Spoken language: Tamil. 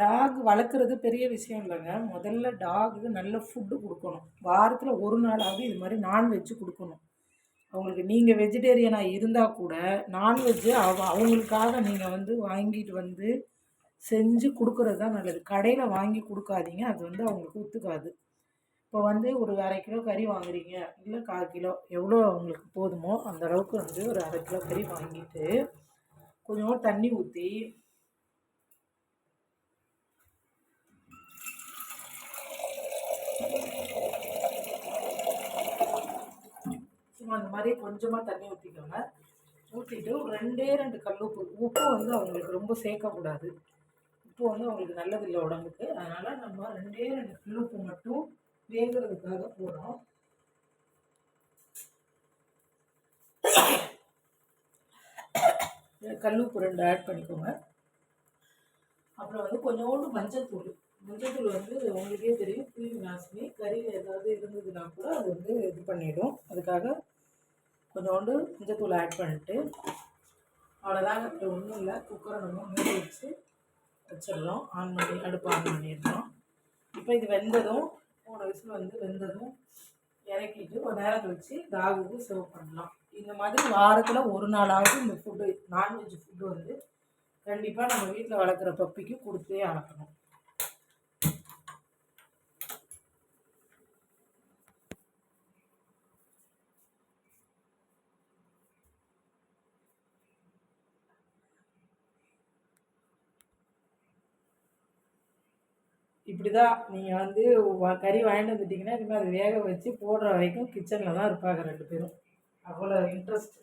டாக் வளர்க்குறது பெரிய விஷயம் இல்லைங்க. முதல்ல டாகுக்கு நல்ல ஃபுட்டு கொடுக்கணும். வாரத்தில் ஒரு நாளாவது இது மாதிரி நான்வெஜ்ஜு கொடுக்கணும். அவங்களுக்கு நீங்கள் வெஜிடேரியனாக இருந்தால் கூட நான்வெஜ்ஜு அவங்களுக்காக நீங்கள் வந்து வாங்கிட்டு வந்து செஞ்சு கொடுக்குறது தான் நல்லது. கடையில் வாங்கி கொடுக்காதீங்க, அது வந்து அவங்களுக்கு ஒத்துக்காது. இப்போ வந்து ஒரு 1/2 கிலோ கறி வாங்குறீங்க, இல்லை 1/4 கிலோ எவ்வளோ அவங்களுக்கு போதுமோ அந்த அளவுக்கு வந்து ஒரு 1/2 கிலோ கறி வாங்கிட்டு கொஞ்சம் தண்ணி ஊற்றி சும்மா அந்த மாதிரி கொஞ்சமாக தண்ணி ஊற்றிக்கோங்க. ஊற்றிட்டு ஒரு 2 கல் உப்பு. உப்பு வந்து அவங்களுக்கு ரொம்ப சேர்க்கக்கூடாது. உப்பு வந்து அவங்களுக்கு நல்லதில்லை உடம்புக்கு. அதனால் நம்ம 2 கல் உப்பு மட்டும் வேகிறதுக்காக போடுறோம். கல் உப்பு 2 ஆட் பண்ணிக்கோங்க. அப்புறம் வந்து கொஞ்சோண்டு மஞ்சள்தூள். மஞ்சள்தூள் வந்து உங்களுக்கே தெரியும், கிருமி நாசினி. கறியில் ஏதாவது இருந்ததுன்னா கூட அது வந்து இது பண்ணிடும். அதுக்காக கொஞ்சோண்டு மஞ்சள்தூள் ஆட் பண்ணிட்டு அவ்வளோதாங்க. இப்போ ஒன்றும் இல்லை, குக்கரை நம்ம மூடி வச்சிடலாம். அடுப்பு ஆன் பண்ணிடலாம். இப்போ இது வெந்ததும் 3 விசில் வந்து வெந்ததும் இறக்கிட்டு ஒரு நேரம் கழிச்சு டாகுக்கு சர்வ் பண்ணலாம். இந்த மாதிரி வாரத்தில் ஒரு நாளாவது இந்த ஃபுட்டு, நான்வெஜ் ஃபுட்டு வந்து கண்டிப்பாக நம்ம வீட்டில் வளர்க்குற பப்பிக்கு கொடுத்தே ஆகணும். இப்படி தான் நீங்கள் வந்து கறி வாங்கிட்டு வந்துட்டிங்கன்னா இனிமேல் அதை வேக வச்சு போடுற வரைக்கும் கிச்சனில் தான் இருப்பாங்க 2 பேரும். அவ்வளோ இன்ட்ரெஸ்ட்.